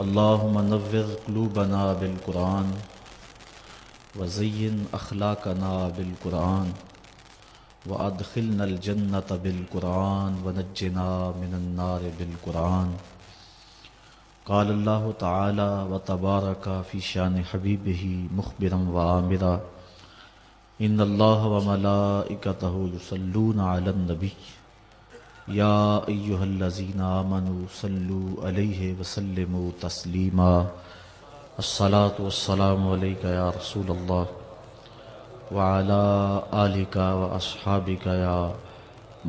اللہم نور قلوبنا بالقرآن وزین اخلاقنا بالقرآن وادخلنا الجنة بالقرآن ونجنا من النار بالقرآن۔ قال اللہ تعالی وتبارک فی شان حبیبہ مخبرا وآمرا ان اللہ وملائکتہ یصلون علی النبی یا ایہا الذین آمنوا صلوا علیہ وسلموا تسلیما۔ الصلاة والسلام علیک یا رسول اللہ وعلی آلک واصحابک یا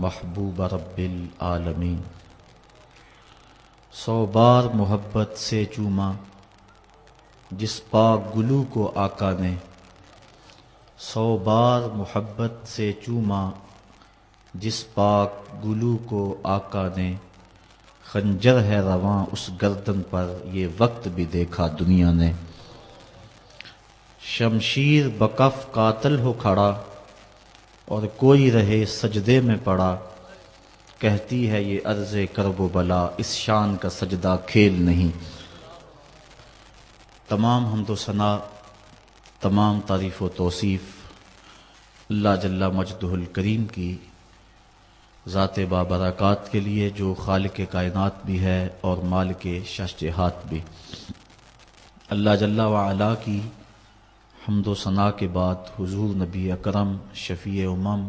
محبوب رب العالمین۔ 100 بار محبت سے چوما جس پاک گلو کو آقا نے، 100 بار محبت سے چوما جس پاک گلو کو آقا نے، خنجر ہے رواں اس گردن پر یہ وقت بھی دیکھا دنیا نے۔ شمشیر بکف قاتل ہو کھڑا اور کوئی رہے سجدے میں پڑا، کہتی ہے یہ عرض کرب و بلا اس شان کا سجدہ کھیل نہیں۔ تمام حمد و ثنا، تمام تعریف و توصیف اللہ جل مجدہ الکریم کی ذات بابرکات کے لیے، جو خالق کائنات بھی ہے اور مالک ششجہات بھی۔ اللہ جل وعلا کی حمد و ثنا کے بعد حضور نبی اکرم شفیع امم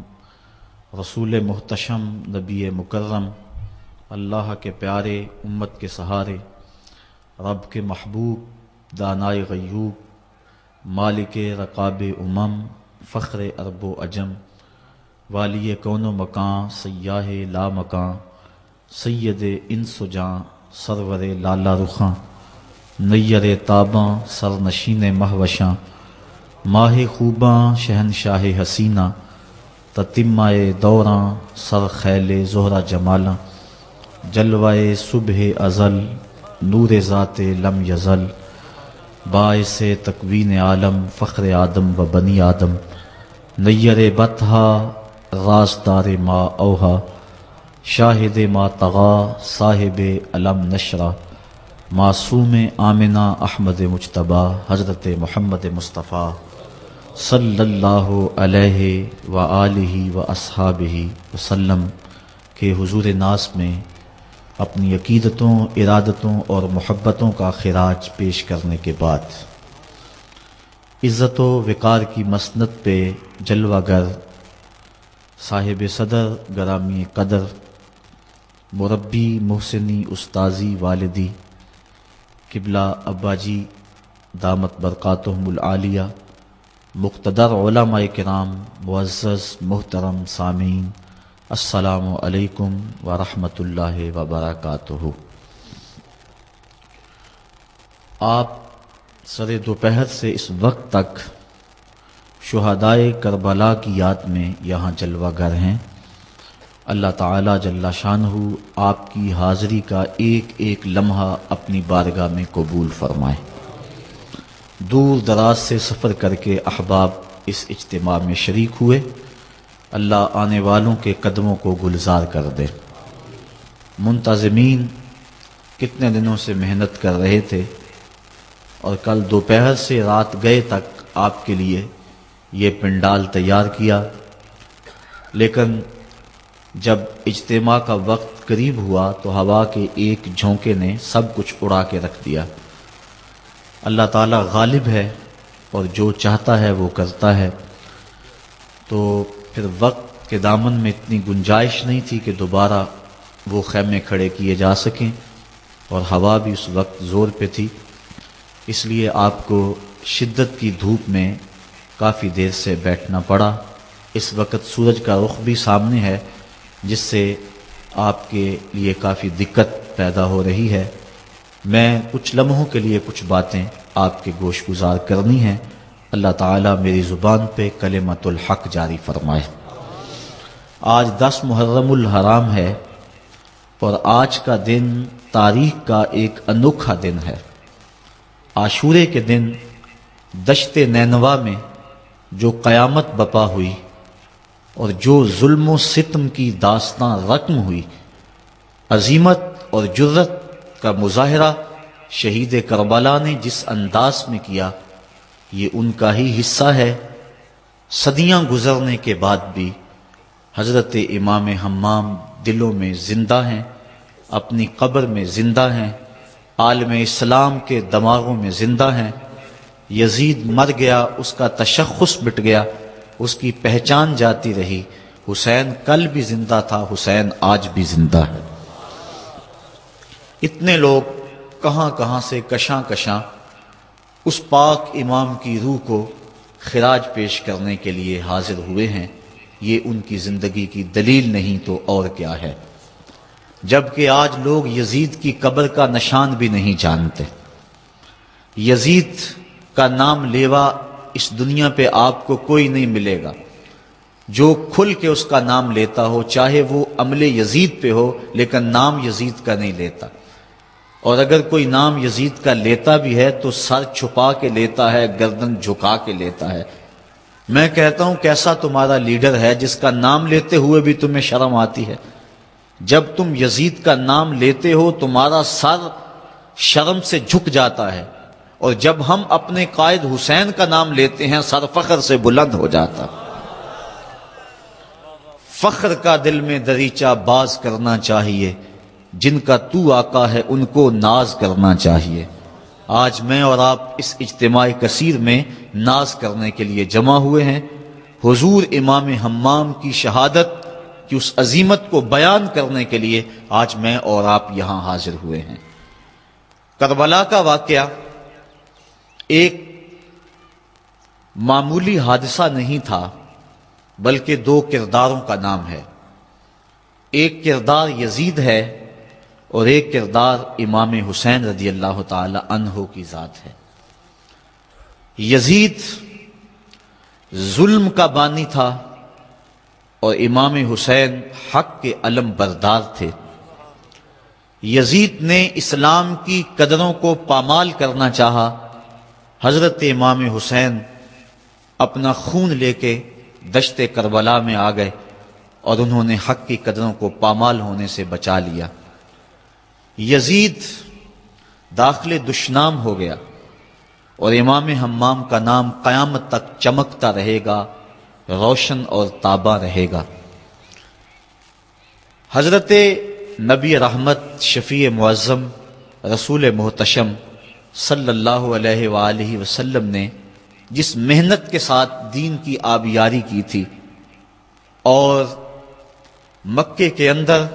رسول محتشم نبی مکرم، اللہ کے پیارے امت کے سہارے، رب کے محبوب دانائے غیوب، مالک رقاب امم، فخر عرب و عجم، والی کون و مکان، سیاہ لا مکان، سید انس و جاں، سرور لالا رخاں، نیر تاباں، سرنشین مہوشاں، ماہ خوباں، شہنشاہ حسینہ، تتمہ دوراں، سر خیل زہرہ جمالاں، جلوہ صبح ازل، نور ذات لم یزل، باعث تکوین عالم، فخر آدم و بنی آدم، نیر بطحا، رازدار ما اوہا، شاہد ما طغا، صاحب علم نشرہ، معصوم آمنہ احمد مجتبیٰ، حضرت محمد مصطفیٰ صلی اللہ علیہ وآلہ واصحابہ وسلم کے حضور ناز میں اپنی عقیدتوں، ارادتوں اور محبتوں کا خراج پیش کرنے کے بعد، عزت و وقار کی مسند پہ جلوہ گر، صاحب صدر گرامی قدر، مربی محسنی استاذی والدی، قبلہ ابا جی دامت برکاتہم العالیہ، مقتدر علماء کرام، معزز محترم سامعین، السلام علیکم ورحمۃ اللہ وبرکاتہ۔ آپ سر دوپہر سے اس وقت تک شہدائے کربلا کی یاد میں یہاں جلوہ گر ہیں۔ اللہ تعالی جل شانہ آپ کی حاضری کا ایک ایک لمحہ اپنی بارگاہ میں قبول فرمائے۔ دور دراز سے سفر کر کے احباب اس اجتماع میں شریک ہوئے، اللہ آنے والوں کے قدموں کو گلزار کر دے۔ منتظمین کتنے دنوں سے محنت کر رہے تھے اور کل دوپہر سے رات گئے تک آپ کے لیے یہ پنڈال تیار کیا، لیکن جب اجتماع کا وقت قریب ہوا تو ہوا کے ایک جھونکے نے سب کچھ اڑا کے رکھ دیا۔ اللہ تعالی غالب ہے اور جو چاہتا ہے وہ کرتا ہے، تو پھر وقت کے دامن میں اتنی گنجائش نہیں تھی کہ دوبارہ وہ خیمے کھڑے کیے جا سکیں، اور ہوا بھی اس وقت زور پہ تھی، اس لیے آپ کو شدت کی دھوپ میں کافی دیر سے بیٹھنا پڑا۔ اس وقت سورج کا رخ بھی سامنے ہے، جس سے آپ کے لیے کافی دقت پیدا ہو رہی ہے۔ میں کچھ لمحوں کے لیے کچھ باتیں آپ کے گوش گزار کرنی ہیں، اللہ تعالیٰ میری زبان پہ کلمۃ الحق جاری فرمائے۔ آج 10 محرم الحرام ہے اور آج کا دن تاریخ کا ایک انوکھا دن ہے۔ عاشورے کے دن دشت نینوا میں جو قیامت بپا ہوئی اور جو ظلم و ستم کی داستان رقم ہوئی، عظیمت اور جرت کا مظاہرہ شہید کربلا نے جس انداز میں کیا یہ ان کا ہی حصہ ہے۔ صدیاں گزرنے کے بعد بھی حضرت امام حمام دلوں میں زندہ ہیں، اپنی قبر میں زندہ ہیں، عالم اسلام کے دماغوں میں زندہ ہیں۔ یزید مر گیا، اس کا تشخص مٹ گیا، اس کی پہچان جاتی رہی۔ حسین کل بھی زندہ تھا، حسین آج بھی زندہ ہے۔ اتنے لوگ کہاں کہاں سے کشاں کشاں اس پاک امام کی روح کو خراج پیش کرنے کے لیے حاضر ہوئے ہیں۔ یہ ان کی زندگی کی دلیل نہیں تو اور کیا ہے؟ جبکہ آج لوگ یزید کی قبر کا نشان بھی نہیں جانتے۔ یزید کا نام لیوا اس دنیا پہ آپ کو کوئی نہیں ملے گا جو کھل کے اس کا نام لیتا ہو، چاہے وہ عمل یزید پہ ہو، لیکن نام یزید کا نہیں لیتا۔ اور اگر کوئی نام یزید کا لیتا بھی ہے تو سر چھپا کے لیتا ہے، گردن جھکا کے لیتا ہے۔ میں کہتا ہوں کیسا تمہارا لیڈر ہے جس کا نام لیتے ہوئے بھی تمہیں شرم آتی ہے؟ جب تم یزید کا نام لیتے ہو تمہارا سر شرم سے جھک جاتا ہے، اور جب ہم اپنے قائد حسین کا نام لیتے ہیں سر فخر سے بلند ہو جاتا۔ فخر کا دل میں دریچہ باز کرنا چاہیے، جن کا تو آقا ہے ان کو ناز کرنا چاہیے۔ آج میں اور آپ اس اجتماع کثیر میں ناز کرنے کے لیے جمع ہوئے ہیں۔ حضور امام حمام کی شہادت کی اس عظیمت کو بیان کرنے کے لیے آج میں اور آپ یہاں حاضر ہوئے ہیں۔ کربلا کا واقعہ ایک معمولی حادثہ نہیں تھا، بلکہ دو کرداروں کا نام ہے۔ ایک کردار یزید ہے اور ایک کردار امام حسین رضی اللہ تعالی عنہ کی ذات ہے۔ یزید ظلم کا بانی تھا اور امام حسین حق کے علم بردار تھے۔ یزید نے اسلام کی قدروں کو پامال کرنا چاہا، حضرت امام حسین اپنا خون لے کے دشت کربلا میں آ گئے اور انہوں نے حق کی قدروں کو پامال ہونے سے بچا لیا۔ یزید داخل دشنام ہو گیا اور امام حمام کا نام قیامت تک چمکتا رہے گا، روشن اور تاباں رہے گا۔ حضرت نبی رحمت، شفیع معظم، رسول محتشم صلی اللہ علیہ وآلہ وسلم نے جس محنت کے ساتھ دین کی آبیاری کی تھی اور مکے کے اندر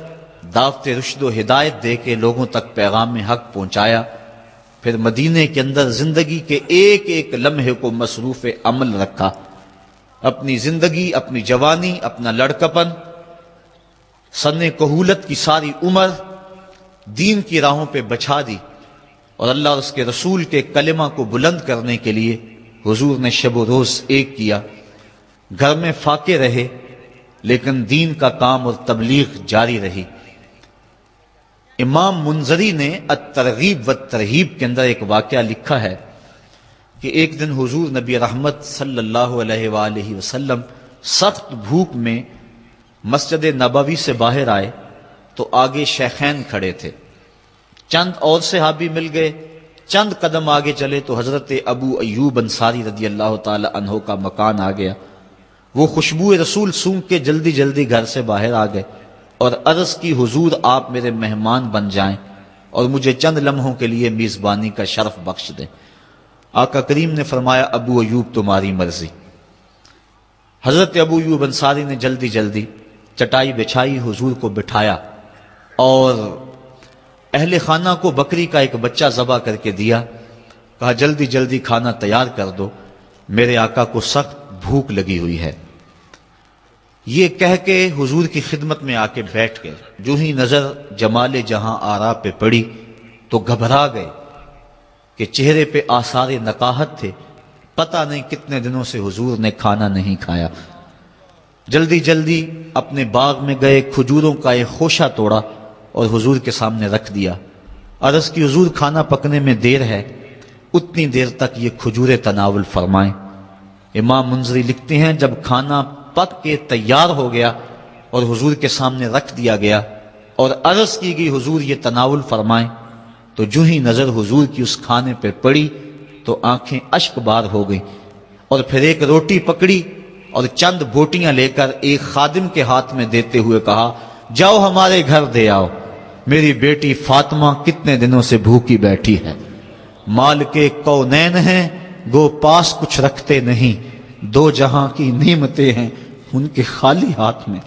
دعوت رشد و ہدایت دے کے لوگوں تک پیغام حق پہنچایا، پھر مدینے کے اندر زندگی کے ایک ایک لمحے کو مصروف عمل رکھا، اپنی زندگی، اپنی جوانی، اپنا لڑکپن، سن کہولت کی ساری عمر دین کی راہوں پہ بچھا دی، اور اللہ اور اس کے رسول کے کلمہ کو بلند کرنے کے لیے حضور نے شب و روز ایک کیا۔ گھر میں فاقے رہے لیکن دین کا کام اور تبلیغ جاری رہی۔ امام منذری نے الترغیب والترہیب کے اندر ایک واقعہ لکھا ہے کہ ایک دن حضور نبی رحمت صلی اللہ علیہ وآلہ وسلم سخت بھوک میں مسجد نبوی سے باہر آئے تو آگے شیخین کھڑے تھے، چند اور صحابی مل گئے، چند قدم آگے چلے تو حضرت ابو ایوب انصاری رضی اللہ تعالی عنہ کا مکان آ گیا۔ وہ خوشبو رسول سونگ کے جلدی جلدی گھر سے باہر آ گئے اور عرض کی حضور آپ میرے مہمان بن جائیں اور مجھے چند لمحوں کے لیے میزبانی کا شرف بخش دیں۔ آقا کریم نے فرمایا ابو ایوب تمہاری مرضی۔ حضرت ابو ایوب انصاری نے جلدی جلدی چٹائی بچھائی، حضور کو بٹھایا اور اہل خانہ کو بکری کا ایک بچہ ذبح کر کے دیا، کہا جلدی جلدی کھانا تیار کر دو، میرے آقا کو سخت بھوک لگی ہوئی ہے۔ یہ کہہ کے حضور کی خدمت میں آ کے بیٹھ گئے۔ جو ہی نظر جمال جہاں آرا پہ پڑی تو گھبرا گئے کہ چہرے پہ آثار نقاہت تھے، پتہ نہیں کتنے دنوں سے حضور نے کھانا نہیں کھایا۔ جلدی جلدی اپنے باغ میں گئے، کھجوروں کا ایک خوشہ توڑا اور حضور کے سامنے رکھ دیا۔ عرض کی حضور کھانا پکنے میں دیر ہے، اتنی دیر تک یہ کھجوریں تناول فرمائیں۔ امام منذری لکھتے ہیں جب کھانا پک کے تیار ہو گیا اور حضور کے سامنے رکھ دیا گیا اور عرض کی گئی حضور یہ تناول فرمائیں، تو جو ہی نظر حضور کی اس کھانے پہ پڑی تو آنکھیں اشک بار ہو گئیں، اور پھر ایک روٹی پکڑی اور چند بوٹیاں لے کر ایک خادم کے ہاتھ میں دیتے ہوئے کہا، جاؤ ہمارے گھر دے آؤ، میری بیٹی فاطمہ کتنے دنوں سے بھوکی بیٹھی ہے، مال کے کونین ہیں گو پاس کچھ رکھتے نہیں، دو جہاں کی نعمتیں ہیں ان کے خالی ہاتھ میں۔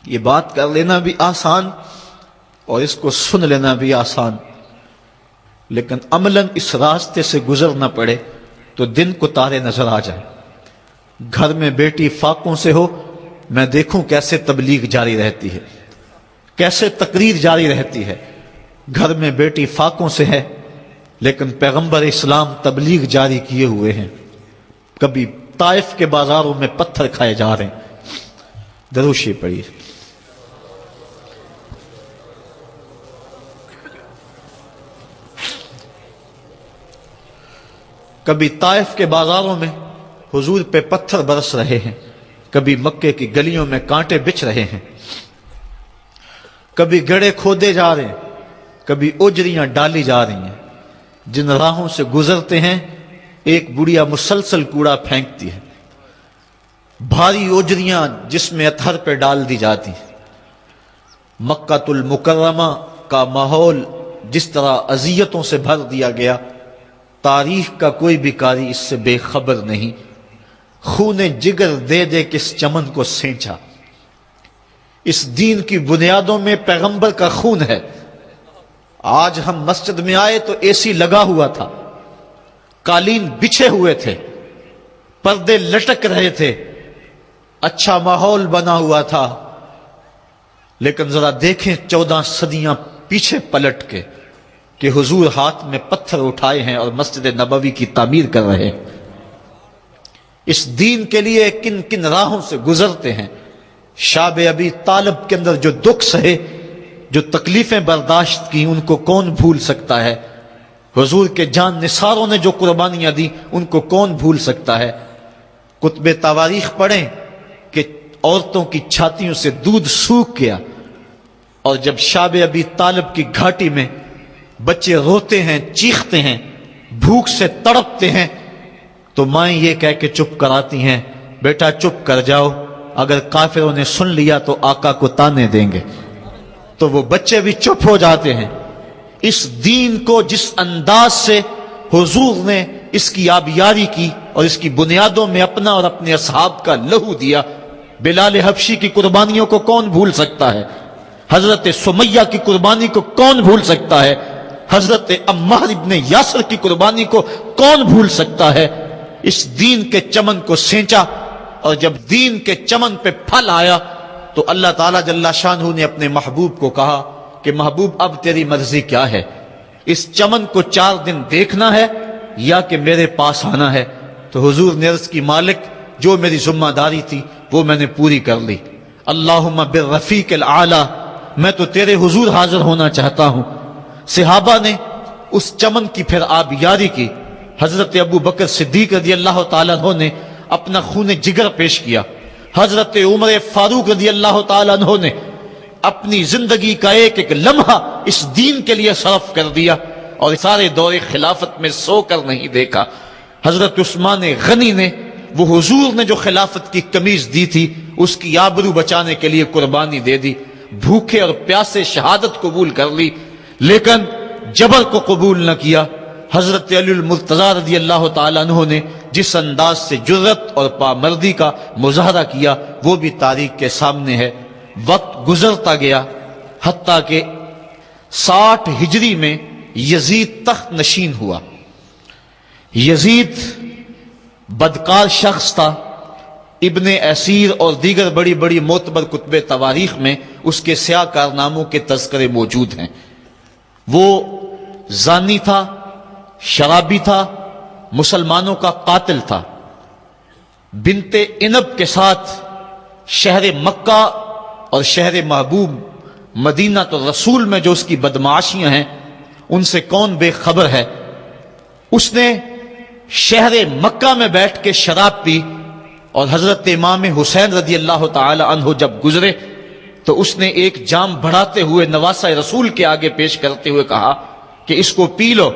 یہ بات کر لینا بھی آسان اور اس کو سن لینا بھی آسان، لیکن عملاً اس راستے سے گزرنا پڑے تو دن کو تارے نظر آ جائیں۔ گھر میں بیٹی فاقوں سے ہو، میں دیکھوں کیسے تبلیغ جاری رہتی ہے، کیسے تقریر جاری رہتی ہے۔ گھر میں بیٹی فاقوں سے ہے لیکن پیغمبر اسلام تبلیغ جاری کیے ہوئے ہیں۔ کبھی طائف کے بازاروں میں پتھر کھائے جا رہے ہیں، درود شریف پڑھیے۔ کبھی طائف کے بازاروں میں حضور پہ پتھر برس رہے ہیں، کبھی مکے کی گلیوں میں کانٹے بچھ رہے ہیں، کبھی گڑھے کھودے جا رہے ہیں، کبھی اجریاں ڈالی جا رہی ہیں۔ جن راہوں سے گزرتے ہیں ایک بڑھیا مسلسل کوڑا پھینکتی ہے، بھاری اجریاں جس میں اطہر پہ ڈال دی جاتی ہیں۔ مکہ المکرمہ کا ماحول جس طرح اذیتوں سے بھر دیا گیا، تاریخ کا کوئی بھی قاری اس سے بے خبر نہیں۔ خون جگر دے دے کس چمن کو سینچا، اس دین کی بنیادوں میں پیغمبر کا خون ہے۔ آج ہم مسجد میں آئے تو اے سی لگا ہوا تھا، قالین بچھے ہوئے تھے، پردے لٹک رہے تھے، اچھا ماحول بنا ہوا تھا، لیکن ذرا دیکھیں 14 صدیاں پیچھے پلٹ کے کہ حضور ہاتھ میں پتھر اٹھائے ہیں اور مسجد نبوی کی تعمیر کر رہے ہیں۔ اس دین کے لیے کن کن راہوں سے گزرتے ہیں۔ شاب ابی طالب کے اندر جو دکھ سہے، جو تکلیفیں برداشت کی، ان کو کون بھول سکتا ہے؟ حضور کے جان نثاروں نے جو قربانیاں دی، ان کو کون بھول سکتا ہے؟ کتب تواریخ پڑھیں کہ عورتوں کی چھاتیوں سے دودھ سوکھ گیا، اور جب شاب ابی طالب کی گھاٹی میں بچے روتے ہیں، چیختے ہیں، بھوک سے تڑپتے ہیں، تو مائیں یہ کہہ کے چپ کراتی ہیں، بیٹا چپ کر جاؤ، اگر کافروں نے سن لیا تو آقا کو تانے دیں گے۔ تو وہ بچے بھی چپ ہو جاتے ہیں۔ اس دین کو جس انداز سے حضور نے اس کی آبیاری کی اور اس کی بنیادوں میں اپنا اور اپنے اصحاب کا لہو دیا، بلال حبشی کی قربانیوں کو کون بھول سکتا ہے؟ حضرت سمیہ کی قربانی کو کون بھول سکتا ہے؟ حضرت عمار ابن یاسر کی قربانی کو کون بھول سکتا ہے؟ اس دین کے چمن کو سینچا، اور جب دین کے چمن پہ پھل آیا تو اللہ تعالیٰ جل شانہ نے اپنے محبوب کو کہا کہ محبوب اب تیری مرضی کیا ہے؟ اس چمن کو 4 دن دیکھنا ہے یا کہ میرے پاس آنا ہے؟ تو حضور نے عرض کی، مالک جو میری ذمہ داری تھی وہ میں نے پوری کر لی، اللہم بالرفیق الاعلی، میں تو تیرے حضور حاضر ہونا چاہتا ہوں۔ صحابہ نے اس چمن کی پھر آبیاری کی۔ حضرت ابو بکر صدیق رضی اللہ تعالیٰ عنہ نے اپنا خون جگر پیش کیا، حضرت عمر فاروق رضی اللہ تعالیٰ عنہ نے اپنی زندگی کا ایک ایک لمحہ اس دین کے لیے صرف کر دیا، اور سارے دور خلافت میں سو کر نہیں دیکھا۔ حضرت عثمان غنی نے، وہ حضور نے جو خلافت کی قمیض دی تھی، اس کی آبرو بچانے کے لیے قربانی دے دی، بھوکے اور پیاسے شہادت قبول کر لی، لیکن جبر کو قبول نہ کیا۔ حضرت علی المرتضیٰ رضی اللہ تعالیٰ عنہ نے جس انداز سے جرأت اور پامردی کا مظاہرہ کیا، وہ بھی تاریخ کے سامنے ہے۔ وقت گزرتا گیا، حتیٰ کہ 60 ہجری میں یزید تخت نشین ہوا۔ یزید بدکار شخص تھا، ابن اسیر اور دیگر بڑی بڑی معتبر کتب تواریخ میں اس کے سیاہ کارناموں کے تذکرے موجود ہیں۔ وہ زانی تھا، شرابی تھا، مسلمانوں کا قاتل تھا۔ بنت عنب کے ساتھ شہر مکہ اور شہر محبوب مدینہ تو رسول میں جو اس کی بدمعاشیاں ہیں، ان سے کون بے خبر ہے؟ اس نے شہر مکہ میں بیٹھ کے شراب پی اور حضرت امام حسین رضی اللہ تعالی عنہ جب گزرے تو اس نے ایک جام بڑھاتے ہوئے نواسہ رسول کے آگے پیش کرتے ہوئے کہا کہ اس کو پی لو،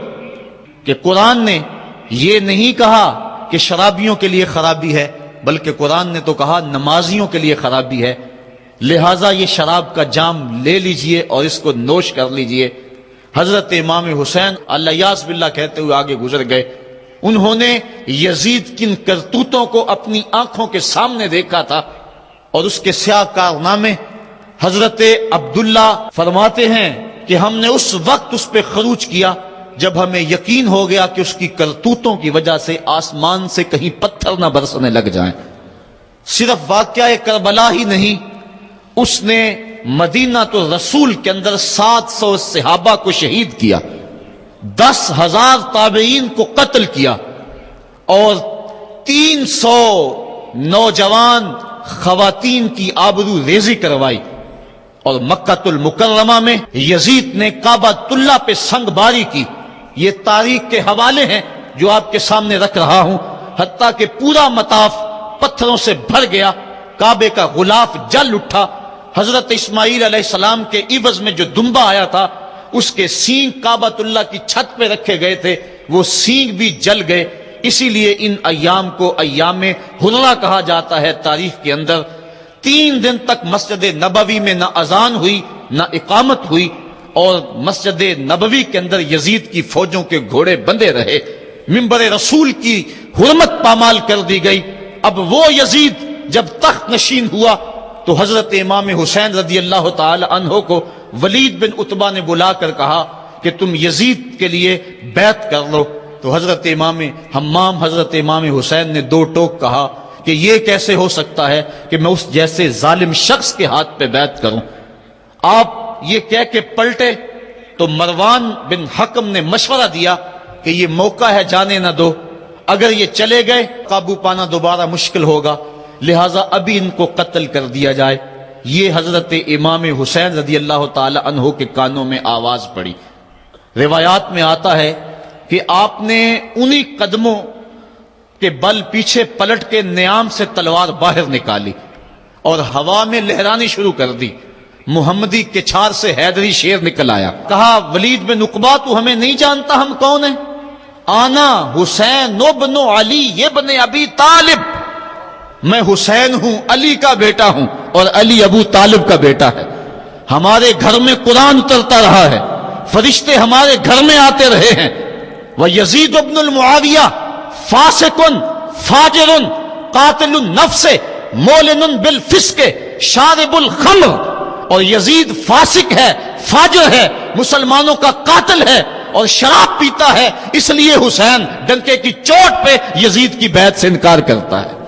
کہ قرآن نے یہ نہیں کہا کہ شرابیوں کے لیے خرابی ہے، بلکہ قرآن نے تو کہا نمازیوں کے لیے خرابی ہے، لہٰذا یہ شراب کا جام لے لیجئے اور اس کو نوش کر لیجئے۔ حضرت امام حسین اللہ یاس باللہ کہتے ہوئے آگے گزر گئے۔ انہوں نے یزید کن کرتوتوں کو اپنی آنکھوں کے سامنے دیکھا تھا اور اس کے سیاہ کارنامے۔ حضرت عبداللہ فرماتے ہیں کہ ہم نے اس وقت اس پہ خروج کیا جب ہمیں یقین ہو گیا کہ اس کی کرتوتوں کی وجہ سے آسمان سے کہیں پتھر نہ برسنے لگ جائیں۔ صرف واقعہ کربلا ہی نہیں، اس نے مدینہ تو رسول کے اندر 700 صحابہ کو شہید کیا، 10,000 تابعین کو قتل کیا اور 300 نوجوان خواتین کی آبرو ریزی کروائی۔ اور مکہ المکرمہ میں یزید نے کعبہ اللہ پہ سنگ باری کی۔ یہ تاریخ کے حوالے ہیں جو آپ کے سامنے رکھ رہا ہوں، حتیٰ کہ پورا مطاف پتھروں سے بھر گیا، کعبے کا غلاف جل اٹھا۔ حضرت اسماعیل علیہ السلام کے عوض میں جو دمبا آیا تھا اس کے سینگ کعبۃ اللہ کی چھت پہ رکھے گئے تھے، وہ سینگ بھی جل گئے۔ اسی لیے ان ایام کو ایام حرہ کہا جاتا ہے تاریخ کے اندر۔ 3 دن تک مسجد نبوی میں نہ اذان ہوئی نہ اقامت ہوئی، اور مسجد نبوی کے اندر یزید کی فوجوں کے گھوڑے بندھے رہے، منبر رسول کی حرمت پامال کر دی گئی۔ اب وہ یزید جب تخت نشین ہوا تو حضرت امام حسین رضی اللہ تعالی عنہ کو ولید بن عتبہ نے بلا کر کہا کہ تم یزید کے لیے بیعت کر لو۔ تو حضرت امام حمام حضرت امام حسین نے 2 ٹوک کہا کہ یہ کیسے ہو سکتا ہے کہ میں اس جیسے ظالم شخص کے ہاتھ پہ بیعت کروں۔ آپ یہ کہہ کے پلٹے تو مروان بن حکم نے مشورہ دیا کہ یہ موقع ہے، جانے نہ دو، اگر یہ چلے گئے قابو پانا دوبارہ مشکل ہوگا، لہٰذا ابھی ان کو قتل کر دیا جائے۔ یہ حضرت امام حسین رضی اللہ تعالی عنہ کے کانوں میں آواز پڑی۔ روایات میں آتا ہے کہ آپ نے انہی قدموں کے بل پیچھے پلٹ کے نیام سے تلوار باہر نکالی اور ہوا میں لہرانی شروع کر دی۔ محمدی کے چھار سے حیدری شیر نکل آیا، کہا ولید بن عقبہ تو ہمیں نہیں جانتا ہم کون ہیں؟ آنا حسین ابن علی ابن ابی طالب، میں حسین ہوں، علی کا بیٹا ہوں، اور علی ابو طالب کا بیٹا ہے۔ ہمارے گھر میں قرآن اترتا رہا ہے، فرشتے ہمارے گھر میں آتے رہے ہیں۔ وَيَزِيدُ ابن المعاویہ فاسقن فاجرن قاتل النفس مولن بالفسق شارب الخمر، اور یزید فاسق ہے، فاجر ہے، مسلمانوں کا قاتل ہے اور شراب پیتا ہے، اس لیے حسین ڈنکے کی چوٹ پہ یزید کی بیعت سے انکار کرتا ہے۔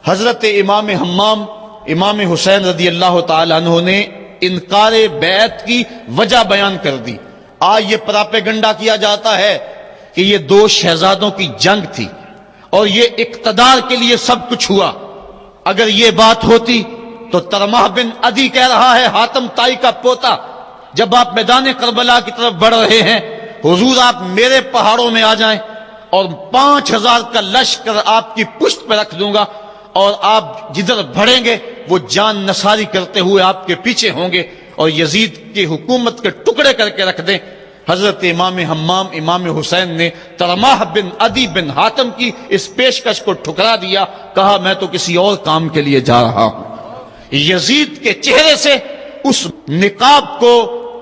حضرت امام حمام امام حسین رضی اللہ تعالی عنہ نے انکار بیعت کی وجہ بیان کر دی۔ آج یہ پراپیگنڈا کیا جاتا ہے کہ یہ 2 شہزادوں کی جنگ تھی اور یہ اقتدار کے لیے سب کچھ ہوا۔ اگر یہ بات ہوتی تو ترمح بن عدی کہہ رہا ہے، حاتم طائی کا پوتا، جب آپ میدان کربلا کی طرف بڑھ رہے ہیں، حضور آپ میرے پہاڑوں میں آ جائیں اور 5000 کا لشکر آپ کی پشت پہ رکھ دوں گا، اور آپ جدھر بڑھیں گے وہ جان نثاری کرتے ہوئے آپ کے پیچھے ہوں گے اور یزید کی حکومت کے ٹکڑے کر کے رکھ دیں۔ حضرت امام حمام امام حسین نے ترمح بن عدی بن حاتم کی اس پیشکش کو ٹھکرا دیا، کہا میں تو کسی اور کام کے لیے جا رہا ہوں۔ یزید کے چہرے سے اس نقاب کو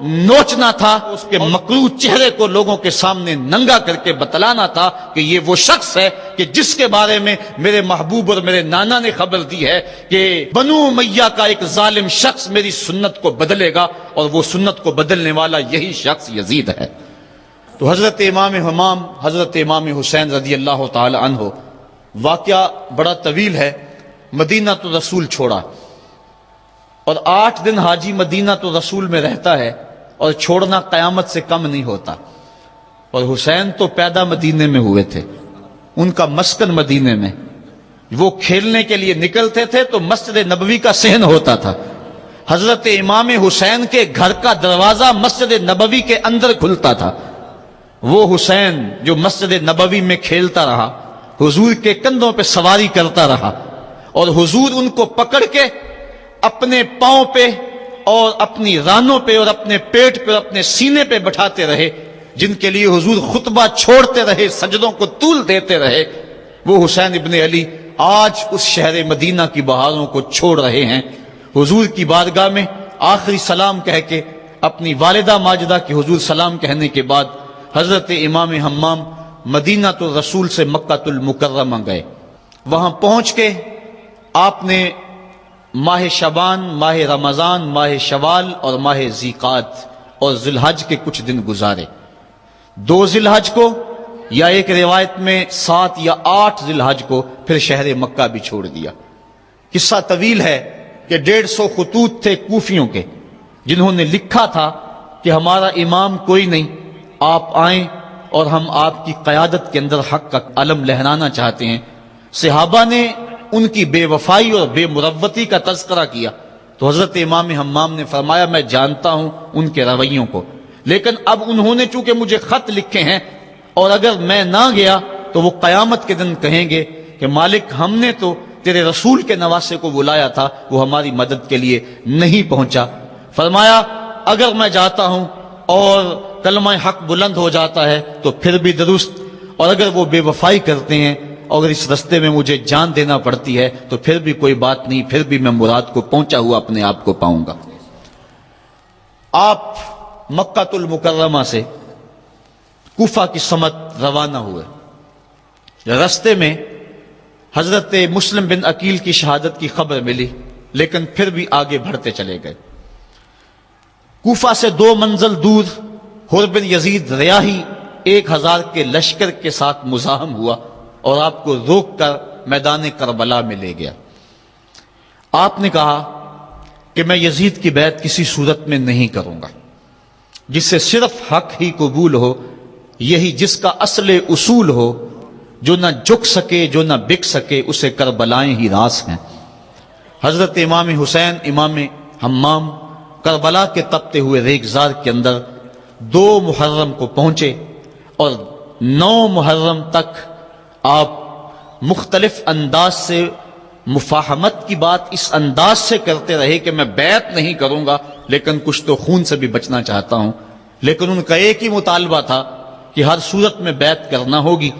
نوچنا تھا، اس کے مکروہ چہرے کو لوگوں کے سامنے ننگا کر کے بتلانا تھا کہ یہ وہ شخص ہے کہ جس کے بارے میں میرے محبوب اور میرے نانا نے خبر دی ہے کہ بنو امیہ کا ایک ظالم شخص میری سنت کو بدلے گا، اور وہ سنت کو بدلنے والا یہی شخص یزید ہے۔ تو حضرت امام حمام حضرت امام حسین رضی اللہ تعالی عنہ، واقعہ بڑا طویل ہے۔ مدینہ تو رسول چھوڑا اور 8 دن حاجی مدینہ تو رسول میں رہتا ہے، اور چھوڑنا قیامت سے کم نہیں ہوتا۔ اور حسین تو پیدا مدینے میں ہوئے تھے، ان کا مسکن مدینے میں، وہ کھیلنے کے لیے نکلتے تھے تو مسجد نبوی کا صحن ہوتا تھا۔ حضرت امام حسین کے گھر کا دروازہ مسجد نبوی کے اندر کھلتا تھا۔ وہ حسین جو مسجد نبوی میں کھیلتا رہا، حضور کے کندھوں پہ سواری کرتا رہا، اور حضور ان کو پکڑ کے اپنے پاؤں پہ اور اپنی رانوں پہ اور اپنے پیٹ پہ اور اپنے سینے پہ بٹھاتے رہے، جن کے لیے حضور خطبہ چھوڑتے رہے، سجدوں کو طول دیتے رہے، وہ حسین ابن علی آج اس شہر مدینہ کی بہاروں کو چھوڑ رہے ہیں۔ حضور کی بارگاہ میں آخری سلام کہہ کے اپنی والدہ ماجدہ کی حضور سلام کہنے کے بعد حضرت امام حمام مدینہ تو رسول سے مکہ المکرمہ گئے۔ وہاں پہنچ کے آپ نے ماہ شعبان، ماہ رمضان، ماہ شوال اور ماہ ذیقعد اور ذی الحج کے کچھ دن گزارے۔ 2 ذی الحج کو یا ایک روایت میں 7 یا 8 ذی الحج کو پھر شہر مکہ بھی چھوڑ دیا۔ قصہ طویل ہے کہ 150 خطوط تھے کوفیوں کے، جنہوں نے لکھا تھا کہ ہمارا امام کوئی نہیں، آپ آئیں اور ہم آپ کی قیادت کے اندر حق کا علم لہرانا چاہتے ہیں۔ صحابہ نے ان کی بے وفائی اور بے مروتی کا تذکرہ کیا تو حضرت امام حمام نے فرمایا میں جانتا ہوں ان کے رویوں کو، لیکن اب انہوں نے چونکہ مجھے خط لکھے ہیں اور اگر میں نہ گیا تو وہ قیامت کے دن کہیں گے کہ مالک ہم نے تو تیرے رسول کے نواسے کو بلایا تھا، وہ ہماری مدد کے لیے نہیں پہنچا۔ فرمایا اگر میں جاتا ہوں اور کلمہ حق بلند ہو جاتا ہے تو پھر بھی درست، اور اگر وہ بے وفائی کرتے ہیں اور اگر اس رستے میں مجھے جان دینا پڑتی ہے تو پھر بھی کوئی بات نہیں، پھر بھی میں مراد کو پہنچا ہوا اپنے آپ کو پاؤں گا۔ آپ مکہ المکرمہ سے کوفہ کی سمت روانہ ہوئے۔ رستے میں حضرت مسلم بن عقیل کی شہادت کی خبر ملی، لیکن پھر بھی آگے بڑھتے چلے گئے۔ کوفہ سے 2 منزل دور حر بن یزید ریاحی 1000 کے لشکر کے ساتھ مزاحم ہوا اور آپ کو روک کر میدان کربلا میں لے گیا۔ آپ نے کہا کہ میں یزید کی بیعت کسی صورت میں نہیں کروں گا، جس سے صرف حق ہی قبول ہو، یہی جس کا اصل اصول ہو، جو نہ جھک سکے جو نہ بک سکے، اسے کربلائیں ہی راس ہیں۔ حضرت امام حسین امام حمام کربلا کے تپتے ہوئے ریگزار کے اندر 2 محرم کو پہنچے اور 9 محرم تک آپ مختلف انداز سے مفاہمت کی بات اس انداز سے کرتے رہے کہ میں بیعت نہیں کروں گا لیکن کچھ تو خون سے بھی بچنا چاہتا ہوں، لیکن ان کا ایک ہی مطالبہ تھا کہ ہر صورت میں بیعت کرنا ہوگی،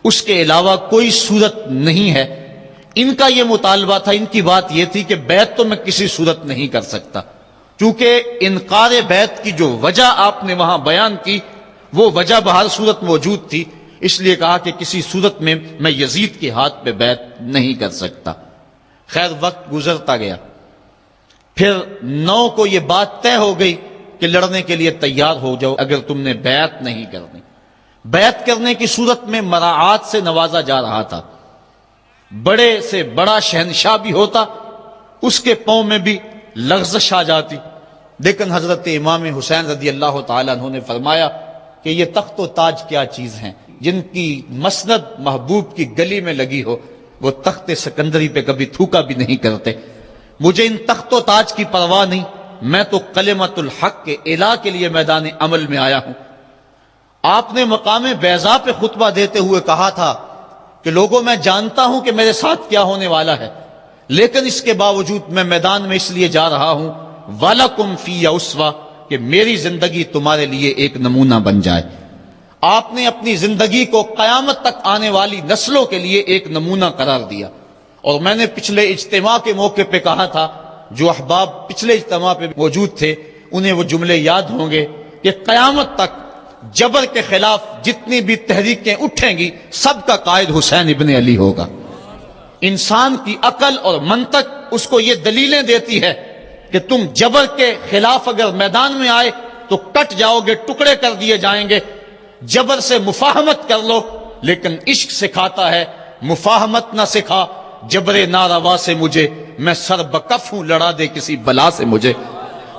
اس کے علاوہ کوئی صورت نہیں ہے۔ ان کا یہ مطالبہ تھا، ان کی بات یہ تھی کہ بیعت تو میں کسی صورت نہیں کر سکتا، چونکہ انکار بیعت کی جو وجہ آپ نے وہاں بیان کی وہ وجہ بہر صورت موجود تھی، اس لیے کہا کہ کسی صورت میں میں یزید کے ہاتھ پہ بیعت نہیں کر سکتا۔ خیر وقت گزرتا گیا، پھر 9 کو یہ بات طے ہو گئی کہ لڑنے کے لیے تیار ہو جاؤ اگر تم نے بیعت نہیں کرنی۔ بیعت کرنے کی صورت میں مراعات سے نوازا جا رہا تھا، بڑے سے بڑا شہنشاہ بھی ہوتا اس کے پاؤں میں بھی لغزش آ جاتی، لیکن حضرت امام حسین رضی اللہ تعالیٰ عنہ نے فرمایا کہ یہ تخت و تاج کیا چیز ہیں، جن کی مسند محبوب کی گلی میں لگی ہو وہ تخت سکندری پہ کبھی تھوکا بھی نہیں کرتے، مجھے ان تخت و تاج کی پرواہ نہیں، میں تو کلمت الحق کے اعلیٰ کے لیے میدان عمل میں آیا ہوں۔ آپ نے مقام بیضا پہ خطبہ دیتے ہوئے کہا تھا کہ لوگوں میں جانتا ہوں کہ میرے ساتھ کیا ہونے والا ہے، لیکن اس کے باوجود میں میدان میں اس لیے جا رہا ہوں وَلَكُمْ فِيَّ أُسْوَةٌ کہ میری زندگی تمہارے لیے ایک نمونہ بن جائے۔ آپ نے اپنی زندگی کو قیامت تک آنے والی نسلوں کے لیے ایک نمونہ قرار دیا، اور میں نے پچھلے اجتماع کے موقع پہ کہا تھا، جو احباب پچھلے اجتماع پہ موجود تھے انہیں وہ جملے یاد ہوں گے کہ قیامت تک جبر کے خلاف جتنی بھی تحریکیں اٹھیں گی سب کا قائد حسین ابن علی ہوگا۔ انسان کی عقل اور منطق اس کو یہ دلیلیں دیتی ہے کہ تم جبر کے خلاف اگر میدان میں آئے تو کٹ جاؤ گے، ٹکڑے کر دیے جائیں گے۔ جبر سے مفاہمت کر لو، لیکن عشق سکھاتا ہے مفاہمت نہ سکھا، جبر ناروا سے مجھے میں سر بکف ہوں، لڑا دے کسی بلا سے مجھے۔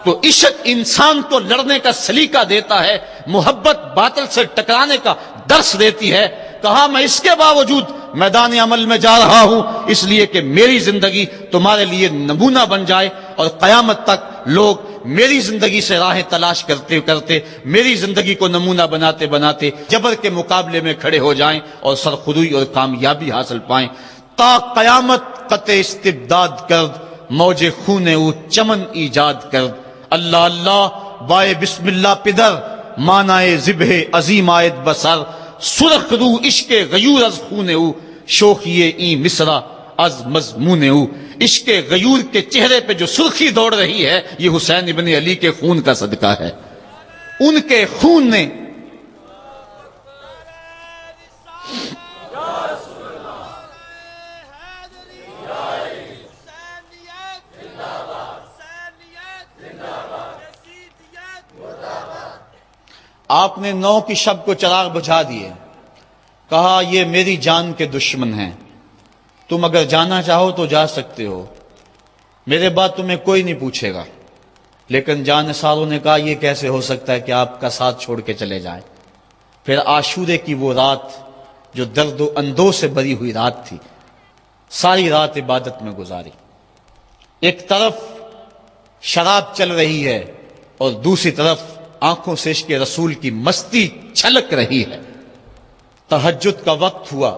تو عشق انسان کو لڑنے کا سلیقہ دیتا ہے، محبت باطل سے ٹکرانے کا درس دیتی ہے۔ کہا میں اس کے باوجود میدان عمل میں جا رہا ہوں اس لیے کہ میری زندگی تمہارے لیے نمونہ بن جائے اور قیامت تک لوگ میری زندگی سے راہیں تلاش کرتے کرتے میری زندگی کو نمونہ بناتے بناتے جبر کے مقابلے میں کھڑے ہو جائیں اور سرخروئی اور کامیابی حاصل پائیں۔ تا قیامت قطع استبداد کرد، موج خون او چمن ایجاد کرد۔ اللہ اللہ بائے بسم اللہ پدر، مانائے ذبح عظیم آیت بسر، سرخ رو عشق غیور از خون او، شوخیے این مصرع از مضمون او۔ عشق غیور کے چہرے پہ جو سرخی دوڑ رہی ہے، یہ حسین ابن علی کے خون کا صدقہ ہے۔ ان کے خون نے آپ نے 9 کی شب کو چراغ بجھا دیے، کہا یہ میری جان کے دشمن ہیں، تم اگر جانا چاہو تو جا سکتے ہو، میرے بعد تمہیں کوئی نہیں پوچھے گا۔ لیکن جانثاروں نے کہا یہ کیسے ہو سکتا ہے کہ آپ کا ساتھ چھوڑ کے چلے جائیں۔ پھر عاشورے کی وہ رات جو درد و اندوہ سے بھری ہوئی رات تھی، ساری رات عبادت میں گزاری۔ ایک طرف شراب چل رہی ہے اور دوسری طرف آنکھوں سے عشق رسول کی مستی چھلک رہی ہے۔ تہجد کا وقت ہوا،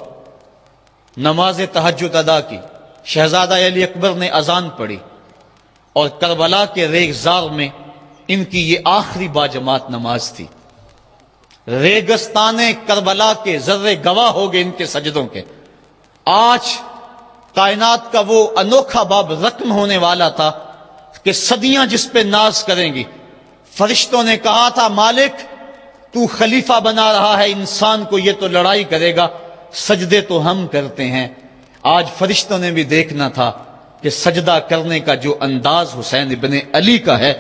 نماز تہجد ادا کی، شہزادہ علی اکبر نے اذان پڑھی، اور کربلا کے ریگزار میں ان کی یہ آخری باجماعت نماز تھی۔ ریگستان کربلا کے ذرے گواہ ہو گئے ان کے سجدوں کے۔ آج کائنات کا وہ انوکھا باب رقم ہونے والا تھا کہ صدیاں جس پہ ناز کریں گی۔ فرشتوں نے کہا تھا مالک تو خلیفہ بنا رہا ہے انسان کو، یہ تو لڑائی کرے گا، سجدے تو ہم کرتے ہیں۔ آج فرشتوں نے بھی دیکھنا تھا کہ سجدہ کرنے کا جو انداز حسین ابن علی کا ہے،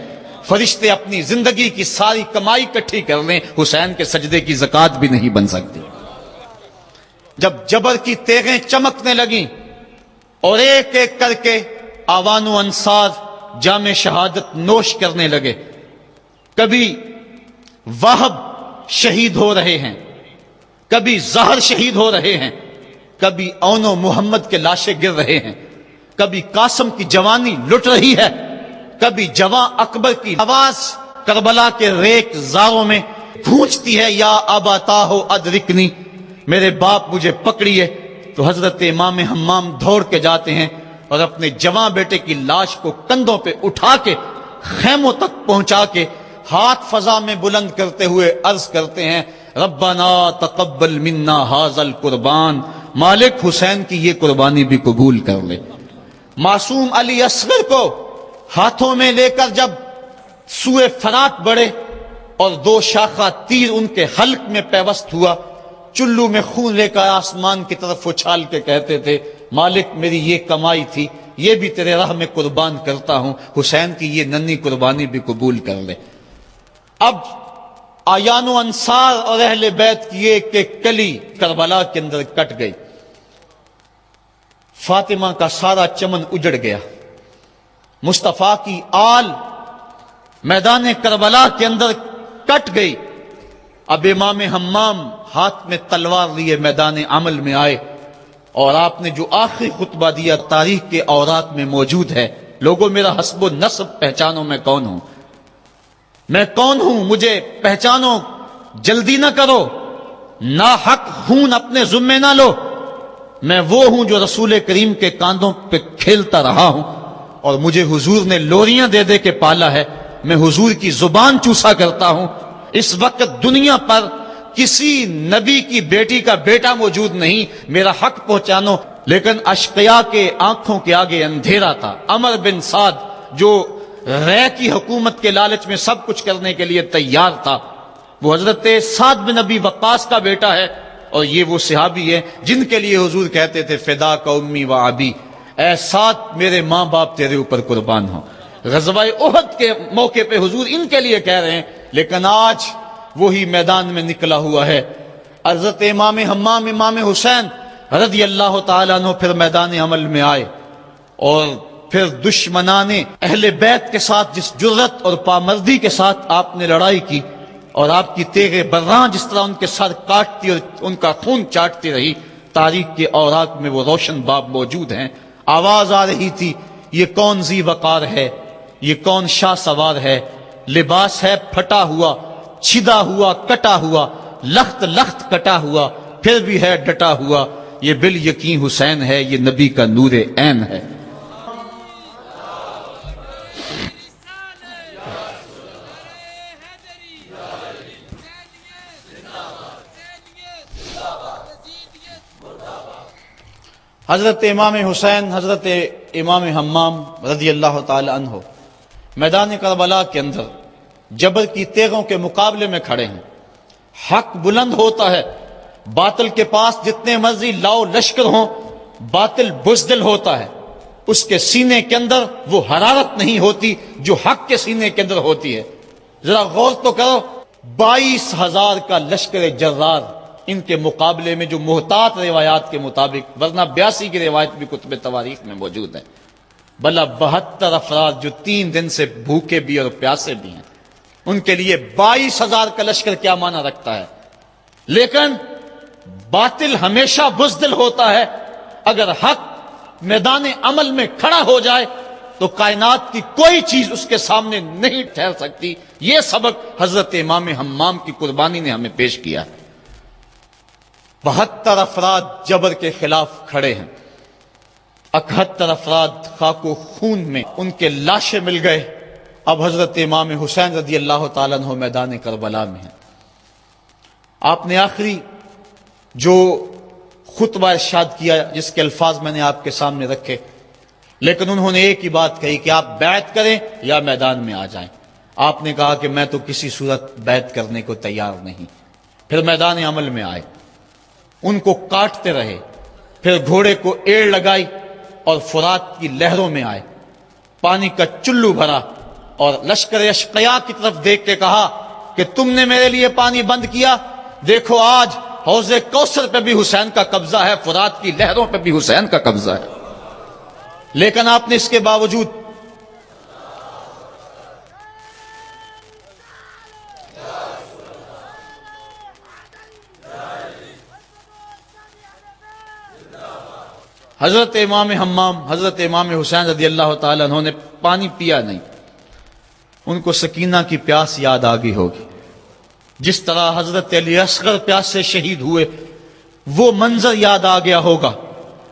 فرشتے اپنی زندگی کی ساری کمائی اکٹھی کر لیں، حسین کے سجدے کی زکوٰۃ بھی نہیں بن سکتی۔ جب جبر کی تیغیں چمکنے لگیں اور ایک ایک کر کے آوان و انصار جام شہادت نوش کرنے لگے، کبھی وہب شہید ہو رہے ہیں، کبھی زہر شہید ہو رہے ہیں، کبھی اون و محمد کے لاشیں گر رہے ہیں، کبھی قاسم کی جوانی لٹ رہی ہے، کبھی جواں اکبر کی آواز کربلا کے ریگ زاروں میں گونجتی ہے، یا اباتا ہو ادرکنی، میرے باپ مجھے پکڑیے۔ تو حضرت امام حمام دوڑ کے جاتے ہیں اور اپنے جواں بیٹے کی لاش کو کندھوں پہ اٹھا کے خیموں تک پہنچا کے ہاتھ فضا میں بلند کرتے ہوئے عرض کرتے ہیں ربنا تقبل منا ھذا القربان، مالک حسین کی یہ قربانی بھی قبول کر لے۔ معصوم علی اصغر کو ہاتھوں میں لے کر جب سوئے فرات بڑھے اور 2 شاخہ تیر ان کے حلق میں پیوست ہوا، چلو میں خون لے کر آسمان کی طرف اچھال کے کہتے تھے مالک میری یہ کمائی تھی، یہ بھی تیرے راہ میں قربان کرتا ہوں، حسین کی یہ ننھی قربانی بھی قبول کر لے۔ اب آیان و انصار اور اہل بیت کی ایک ایک کلی کربلا کے اندر کٹ گئی۔ فاطمہ کا سارا چمن اجڑ گیا، مصطفیٰ کی آل میدان کربلا کے اندر کٹ گئی۔ اب امام حمام ہاتھ میں تلوار لیے میدان عمل میں آئے، اور آپ نے جو آخری خطبہ دیا تاریخ کے اوراق میں موجود ہے، لوگوں میرا حسب و نسب پہچانو میں کون ہوں، میں کون ہوں، مجھے پہچانو، جلدی نہ کرو، ناحق خون اپنے ذمے نہ لو، میں وہ ہوں جو رسول کریم کے کاندھوں پہ کھیلتا رہا ہوں، اور مجھے حضور نے لوریاں دے دے کے پالا ہے، میں حضور کی زبان چوسا کرتا ہوں۔ اس وقت دنیا پر کسی نبی کی بیٹی کا بیٹا موجود نہیں، میرا حق پہنچانو۔ لیکن اشقیاء کے آنکھوں کے آگے اندھیرا تھا۔ عمر بن سعد جو رے کی حکومت کے لالچ میں سب کچھ کرنے کے لیے تیار تھا، وہ حضرت سعد بن ابی وقاص کا بیٹا ہے، اور یہ وہ صحابی ہے جن کے لیے حضور کہتے تھے فدا کا امی و ابی، اے سعد میرے ماں باپ تیرے اوپر قربان ہوں۔ غزوہ احد کے موقع پہ حضور ان کے لیے کہہ رہے ہیں، لیکن آج وہی میدان میں نکلا ہوا ہے۔ حضرت امام حمام امام حسین رضی اللہ تعالیٰ عنہ پھر میدان عمل میں آئے، اور پھر دشمنان اہل بیت کے ساتھ جس جرت اور پامردی کے ساتھ آپ نے لڑائی کی، اور آپ کی تیغ براں جس طرح ان کے سر کاٹتی اور ان کا خون چاٹتی رہی، تاریخ کے اوراق میں وہ روشن باب موجود ہیں۔ آواز آ رہی تھی یہ کون ذی وقار ہے، یہ کون شاہ سوار ہے، لباس ہے پھٹا ہوا، چھدا ہوا، کٹا ہوا، لخت لخت کٹا ہوا، پھر بھی ہے ڈٹا ہوا، یہ بال یقین حسین ہے، یہ نبی کا نور عین ہے۔ حضرت امام حسین، حضرت امام حمام رضی اللہ تعالی عنہ میدان کربلا کے اندر جبر کی تیغوں کے مقابلے میں کھڑے ہیں۔ حق بلند ہوتا ہے، باطل کے پاس جتنے مرضی لاؤ لشکر ہوں، باطل بزدل ہوتا ہے، اس کے سینے کے اندر وہ حرارت نہیں ہوتی جو حق کے سینے کے اندر ہوتی ہے۔ ذرا غور تو کرو، 22,000 کا لشکر جرار ان کے مقابلے میں، جو محتاط روایات کے مطابق، ورنہ 82 کی روایت بھی کتب تواریخ میں موجود ہے، بلا 72 افراد جو 3 دن سے بھوکے بھی اور پیاسے بھی ہیں، ان کے لیے 22,000 کا لشکر کیا معنی رکھتا ہے۔ لیکن باطل ہمیشہ بزدل ہوتا ہے، اگر حق میدان عمل میں کھڑا ہو جائے تو کائنات کی کوئی چیز اس کے سامنے نہیں ٹھہر سکتی۔ یہ سبق حضرت امام حمام کی قربانی نے ہمیں پیش کیا ہے۔ 72 افراد جبر کے خلاف کھڑے ہیں، 71 افراد خاک و خون میں ان کے لاشیں مل گئے۔ اب حضرت امام حسین رضی اللہ تعالیٰ عنہ میدان کربلا میں ہیں۔ آپ نے آخری جو خطبہ ارشاد کیا، جس کے الفاظ میں نے آپ کے سامنے رکھے، لیکن انہوں نے ایک ہی بات کہی کہ آپ بیعت کریں یا میدان میں آ جائیں۔ آپ نے کہا کہ میں تو کسی صورت بیعت کرنے کو تیار نہیں۔ پھر میدان عمل میں آئے، ان کو کاٹتے رہے، پھر گھوڑے کو ایڑ لگائی اور فرات کی لہروں میں آئے، پانی کا چلو بھرا اور لشکر اشقیاء کی طرف دیکھ کے کہا کہ تم نے میرے لیے پانی بند کیا، دیکھو آج حوض کوثر پہ بھی حسین کا قبضہ ہے، فرات کی لہروں پہ بھی حسین کا قبضہ ہے۔ لیکن آپ نے اس کے باوجود حضرت امام حمام، حضرت امام حسین رضی اللہ تعالیٰ عنہ نے پانی پیا نہیں۔ ان کو سکینہ کی پیاس یاد آ گئی ہوگی، جس طرح حضرت علی اصغر پیاس سے شہید ہوئے، وہ منظر یاد آ گیا ہوگا۔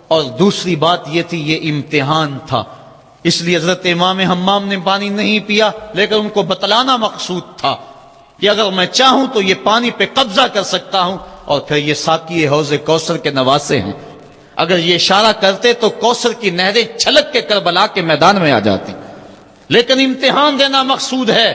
اور دوسری بات یہ تھی، یہ امتحان تھا، اس لیے حضرت امام حمام نے پانی نہیں پیا، لیکن ان کو بتلانا مقصود تھا کہ اگر میں چاہوں تو یہ پانی پہ قبضہ کر سکتا ہوں، اور پھر یہ ساقی حوض کوثر کے نواسے ہیں، اگر یہ اشارہ کرتے تو کوثر کی نہریں چھلک کے کربلا کے میدان میں آ جاتی۔ لیکن امتحان دینا مقصود ہے۔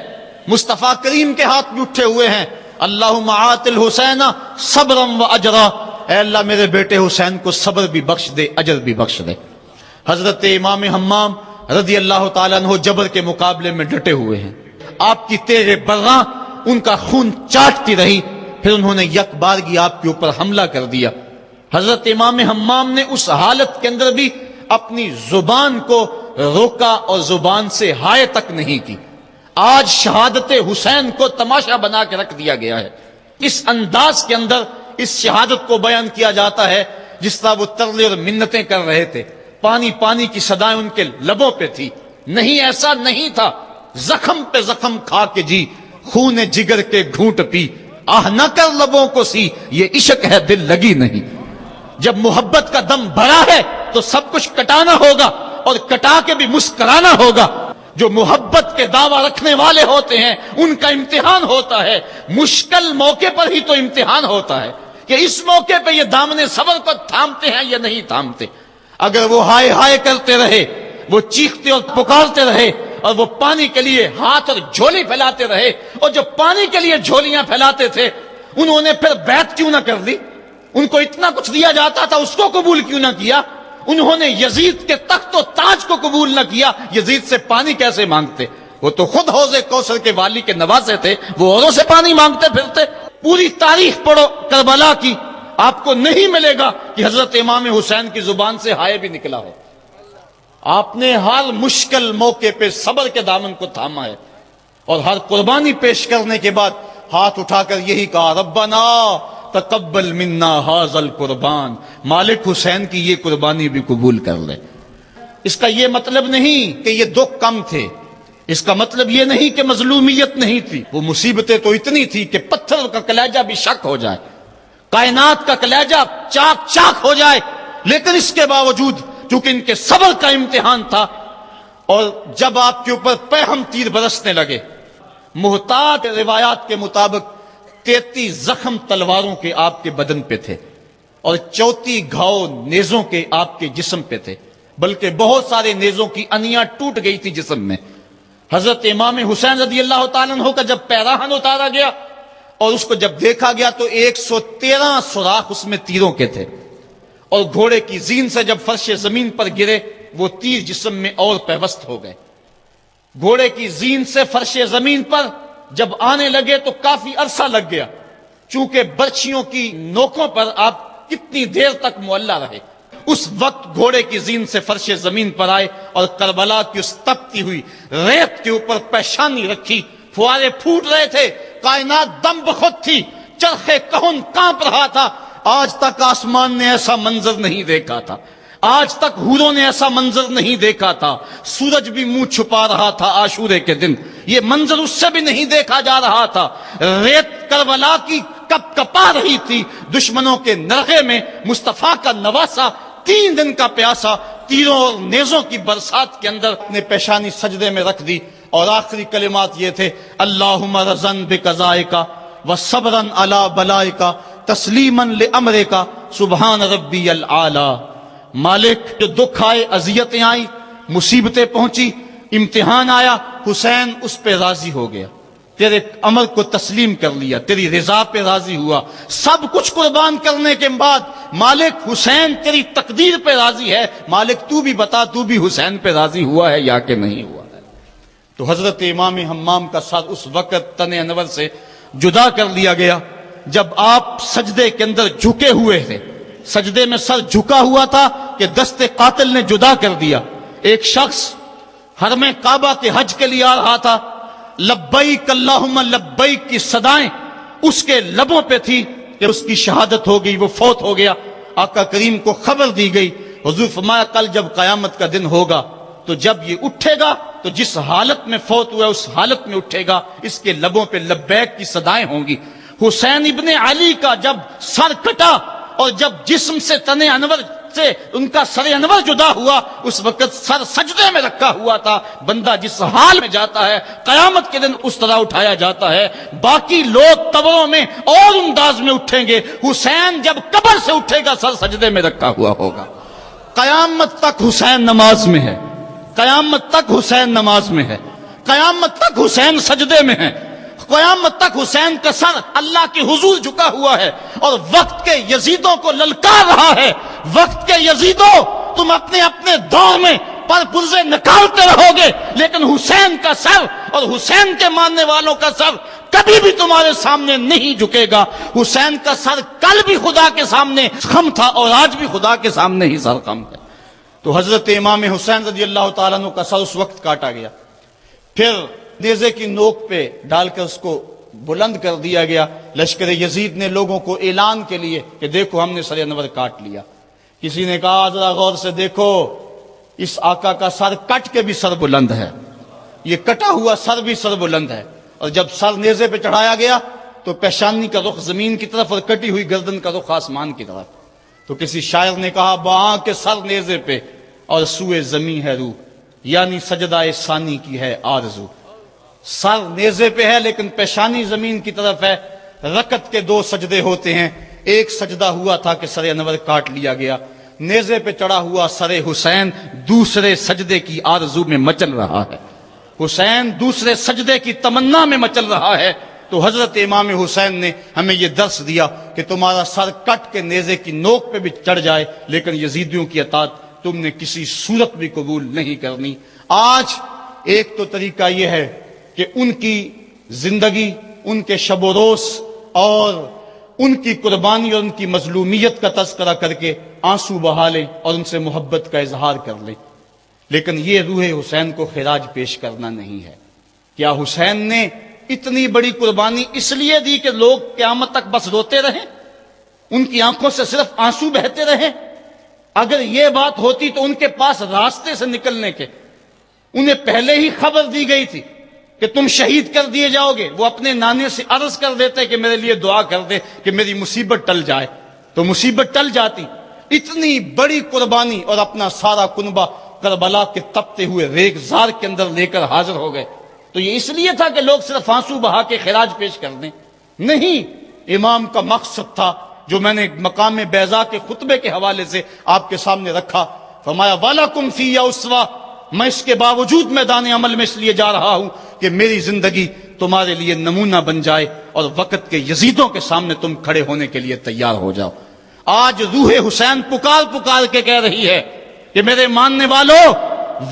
مصطفیٰ کریم کے ہاتھ بھی اٹھے ہوئے ہیں، اللہم آت الحسین صبرا و اجرا، اے اللہ میرے بیٹے حسین کو صبر بھی بخش دے، اجر بھی بخش دے۔ حضرت امام حمام رضی اللہ تعالیٰ عنہ جبر کے مقابلے میں ڈٹے ہوئے ہیں، آپ کی تیغ برّاں ان کا خون چاٹتی رہی، پھر انہوں نے یک بارگی آپ کے اوپر حملہ کر دیا۔ حضرت امام حمام نے اس حالت کے اندر بھی اپنی زبان کو روکا اور زبان سے ہائے تک نہیں کی۔ آج شہادت حسین کو تماشا بنا کے رکھ دیا گیا ہے، اس انداز کے اندر اس شہادت کو بیان کیا جاتا ہے جس طرح وہ ترلے اور منتیں کر رہے تھے، پانی پانی کی صدائیں ان کے لبوں پہ تھی۔ نہیں، ایسا نہیں تھا، زخم پہ زخم کھا کے جی، خون جگر کے گھونٹ پی، آہ نہ کر لبوں کو سی، یہ عشق ہے دل لگی نہیں۔ جب محبت کا دم بھرا ہے تو سب کچھ کٹانا ہوگا، اور کٹا کے بھی مسکرانا ہوگا۔ جو محبت کے دعویٰ رکھنے والے ہوتے ہیں ان کا امتحان ہوتا ہے، مشکل موقع پر ہی تو امتحان ہوتا ہے کہ اس موقع پہ یہ دامن صبر کو تھامتے ہیں یا نہیں تھامتے۔ اگر وہ ہائے ہائے کرتے رہے، وہ چیختے اور پکارتے رہے، اور وہ پانی کے لیے ہاتھ اور جھولی پھیلاتے رہے، اور جو پانی کے لیے جھولیاں پھیلاتے تھے انہوں نے پھر بیعت کیوں نہ کر لی؟ ان کو اتنا کچھ دیا جاتا تھا، اس کو قبول کیوں نہ کیا؟ انہوں نے یزید کے تخت و تاج کو قبول نہ کیا، یزید سے پانی کیسے مانگتے؟ وہ تو خود حوض کوثر کے والی کے نواسے تھے، وہ اوروں سے پانی مانگتے پھرتے۔ پوری تاریخ پڑھو کربلا کی، آپ کو نہیں ملے گا کہ حضرت امام حسین کی زبان سے ہائے بھی نکلا ہو۔ آپ نے ہر مشکل موقع پہ صبر کے دامن کو تھاما ہے، اور ہر قربانی پیش کرنے کے بعد ہاتھ اٹھا کر یہی کہا، ربنا تقبل منا ھذا القربان، مالک حسین کی یہ قربانی بھی قبول کر لے۔ اس کا یہ مطلب نہیں کہ یہ دکھ کم تھے، اس کا مطلب یہ نہیں کہ مظلومیت نہیں تھی، وہ مصیبتیں تو اتنی تھی کہ پتھر کا کلیجہ بھی شک ہو جائے۔ کائنات کا کلیجہ چاک چاک ہو جائے، لیکن اس کے باوجود چونکہ ان کے صبر کا امتحان تھا، اور جب آپ کے اوپر پیہم تیر برسنے لگے، محتاط روایات کے مطابق 33 زخم تلواروں کے آپ کے بدن پہ تھے اور 34 گھاؤ نیزوں کے آپ کے جسم پہ تھے، بلکہ بہت سارے نیزوں کی انیاں ٹوٹ گئی تھی جسم میں۔ حضرت امام حسین رضی اللہ تعالیٰ عنہ کا جب پیراہن اتارا گیا اور اس کو جب دیکھا گیا تو 113 سوراخ اس میں تیروں کے تھے، اور گھوڑے کی زین سے جب فرش زمین پر گرے وہ تیر جسم میں اور پیوست ہو گئے۔ گھوڑے کی زین سے فرش زمین پر جب آنے لگے تو کافی عرصہ لگ گیا، چونکہ برچھیوں کی نوکوں پر آپ کتنی دیر تک معلق رہے۔ اس وقت گھوڑے کی زین سے فرش زمین پر آئے اور کربلا کی اس تپتی ہوئی ریت کے اوپر پیشانی رکھی، فوارے پھوٹ رہے تھے، کائنات دم بخود تھی، چرخ کہن کانپ رہا تھا۔ آج تک آسمان نے ایسا منظر نہیں دیکھا تھا، آج تک حوروں نے ایسا منظر نہیں دیکھا تھا، سورج بھی منہ چھپا رہا تھا عاشورے کے دن، یہ منظر اس سے بھی نہیں دیکھا جا رہا تھا۔ ریت کربلا کی کپ کپا رہی تھی، دشمنوں کے نرغے میں مصطفیٰ کا نواسا 3 دن کا پیاسا تیروں اور نیزوں کی برسات کے اندر اپنے پیشانی سجدے میں رکھ دی، اور آخری کلمات یہ تھے: اللہم رضن بقضائک وصبرا علی بلائک تسلیما لامرک سبحان ربی العالی۔ مالک، جو دکھ آئے، اذیتیں آئی، مصیبتیں پہنچی، امتحان آیا، حسین اس پہ راضی ہو گیا، تیرے امر کو تسلیم کر لیا، تیری رضا پہ راضی ہوا۔ سب کچھ قربان کرنے کے بعد مالک حسین تیری تقدیر پہ راضی ہے، مالک تو بھی بتا، تو بھی حسین پہ راضی ہوا ہے یا کہ نہیں ہوا ہے؟ تو حضرت امام حمام کا سر اس وقت تن انور سے جدا کر لیا گیا جب آپ سجدے کے اندر جھکے ہوئے تھے، سجدے میں سر جھکا ہوا تھا کہ دست قاتل نے جدا کر دیا۔ ایک شخص حرم کعبہ کے حج کے لیے آ رہا تھا، لبیک اللہم لبیک کی صدائیں اس کے لبوں پہ تھی کہ اس کی شہادت ہو گئی، وہ فوت ہو گیا۔ آقا کریم کو خبر دی گئی، حضور فرمایا کل جب قیامت کا دن ہوگا تو جب یہ اٹھے گا تو جس حالت میں فوت ہوا اس حالت میں اٹھے گا، اس کے لبوں پہ لبیک کی صدائیں ہوں گی۔ حسین ابن علی کا جب سر کٹا اور جب جسم سے تن انور سے ان کا سر انور جدا ہوا، اس وقت سر سجدے میں رکھا ہوا تھا۔ بندہ جس حال میں جاتا ہے قیامت کے دن اس طرح اٹھایا جاتا ہے۔ باقی لوگ قبروں میں اور انداز میں اٹھیں گے، حسین جب قبر سے اٹھے گا سر سجدے میں رکھا ہوا ہوگا۔ قیامت تک حسین نماز میں ہے، قیامت تک حسین نماز میں ہے، قیامت تک حسین سجدے میں ہے، قیامت تک حسین کا سر اللہ کے حضور جھکا ہوا ہے، اور وقت کے یزیدوں کو للکار رہا ہے: وقت کے یزیدوں، تم اپنے اپنے دور میں پر پرزے نکالتے رہو گے، لیکن حسین کا سر اور حسین کے ماننے والوں کا سر کبھی بھی تمہارے سامنے نہیں جھکے گا۔ حسین کا سر کل بھی خدا کے سامنے خم تھا اور آج بھی خدا کے سامنے ہی سر خم ہے۔ تو حضرت امام حسین رضی اللہ تعالیٰ عنہ کا سر اس وقت کاٹا گیا، پھر نیزے کی نوک پہ ڈال کر اس کو بلند کر دیا گیا۔ لشکر یزید نے لوگوں کو اعلان کے لیے کہ دیکھو ہم نے سر انور کاٹ لیا۔ کسی نے کہا ذرا غور سے دیکھو، اس آقا کا سر کٹ کے بھی سر بلند ہے، یہ کٹا ہوا سر بھی سر بلند ہے۔ اور جب سر نیزے پہ چڑھایا گیا تو پیشانی کا رخ زمین کی طرف اور کٹی ہوئی گردن کا رخ آسمان کی طرف۔ تو کسی شاعر نے کہا باں کے سر نیزے پہ اور سوئے زمین ہے روح، یعنی سجدہ ثانی کی ہے آرزو۔ سر نیزے پہ ہے لیکن پیشانی زمین کی طرف ہے۔ رکعت کے 2 سجدے ہوتے ہیں، ایک سجدہ ہوا تھا کہ سر انور کاٹ لیا گیا، نیزے پہ چڑھا ہوا سر حسین دوسرے سجدے کی آرزو میں مچل رہا ہے، حسین دوسرے سجدے کی تمنا میں مچل رہا ہے۔ تو حضرت امام حسین نے ہمیں یہ درس دیا کہ تمہارا سر کٹ کے نیزے کی نوک پہ بھی چڑھ جائے لیکن یزیدیوں کی اطاعت تم نے کسی صورت بھی قبول نہیں کرنی۔ آج ایک تو طریقہ یہ ہے کہ ان کی زندگی، ان کے شب و روز اور ان کی قربانی اور ان کی مظلومیت کا تذکرہ کر کے آنسو بہا لیں اور ان سے محبت کا اظہار کر لیں، لیکن یہ روح حسین کو خراج پیش کرنا نہیں ہے۔ کیا حسین نے اتنی بڑی قربانی اس لیے دی کہ لوگ قیامت تک بس روتے رہیں، ان کی آنکھوں سے صرف آنسو بہتے رہیں؟ اگر یہ بات ہوتی تو ان کے پاس راستے سے نکلنے کے انہیں پہلے ہی خبر دی گئی تھی کہ تم شہید کر دیے جاؤ گے، وہ اپنے نانے سے عرض کر دیتے کہ میرے لیے دعا کر دے کہ میری مصیبت ٹل جائے، تو مصیبت ٹل جاتی۔ اتنی بڑی قربانی اور اپنا سارا کنبہ کربلا کے تپتے ہوئے ریگ زار کے اندر لے کر حاضر ہو گئے۔ تو یہ اس لیے تھا کہ لوگ صرف آنسو بہا کے خراج پیش کر دیں؟ نہیں، امام کا مقصد تھا جو میں نے مقام بیضا کے خطبے کے حوالے سے آپ کے سامنے رکھا۔ فرمایا وَلَكُمْ فِيَّ أُسْوَةٌ، میں اس کے باوجود میدان عمل میں اس لیے جا رہا ہوں کہ میری زندگی تمہارے لیے نمونہ بن جائے اور وقت کے یزیدوں کے سامنے تم کھڑے ہونے کے لیے تیار ہو جاؤ۔ آج روح حسین پکار پکار کے کہہ رہی ہے کہ میرے ماننے والوں،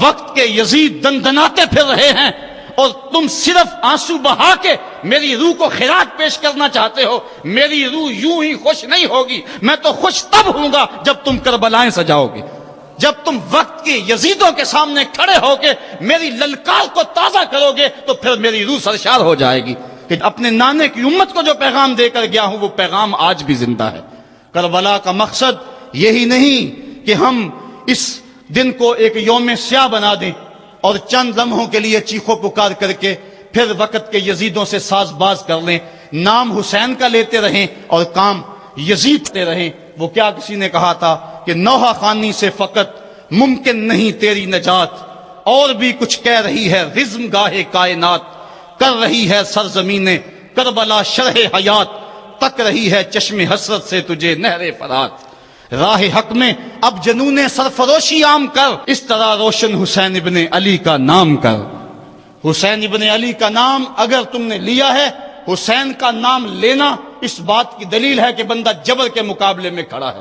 وقت کے یزید دندناتے پھر رہے ہیں اور تم صرف آنسو بہا کے میری روح کو خراج پیش کرنا چاہتے ہو۔ میری روح یوں ہی خوش نہیں ہوگی، میں تو خوش تب ہوں گا جب تم کربلائیں سجاؤ گے، جب تم وقت کے یزیدوں کے سامنے کھڑے ہو کے میری للکار کو تازہ کرو گے تو پھر میری روح سرشار ہو جائے گی کہ اپنے نانے کی امت کو جو پیغام دے کر گیا ہوں وہ پیغام آج بھی زندہ ہے۔ کربلا کا مقصد یہی نہیں کہ ہم اس دن کو ایک یوم سیاہ بنا دیں اور چند لمحوں کے لیے چیخو پکار کر کے پھر وقت کے یزیدوں سے ساز باز کر لیں، نام حسین کا لیتے رہیں اور کام یزید سے رہیں۔ وہ کیا کسی نے کہا تھا کہ نوحہ خوانی سے فقط ممکن نہیں تیری نجات، اور بھی کچھ کہہ رہی ہے رزم گاہ کائنات، کر رہی ہے سرزمین کربلا شرح حیات، تک رہی ہے چشم حسرت سے تجھے نہر فرات، راہ حق میں اب جنون سرفروشی عام کر، اس طرح روشن حسین ابن علی کا نام کر۔ حسین ابن علی کا نام اگر تم نے لیا ہے، حسین کا نام لینا اس بات کی دلیل ہے کہ بندہ جبر کے مقابلے میں کھڑا ہے۔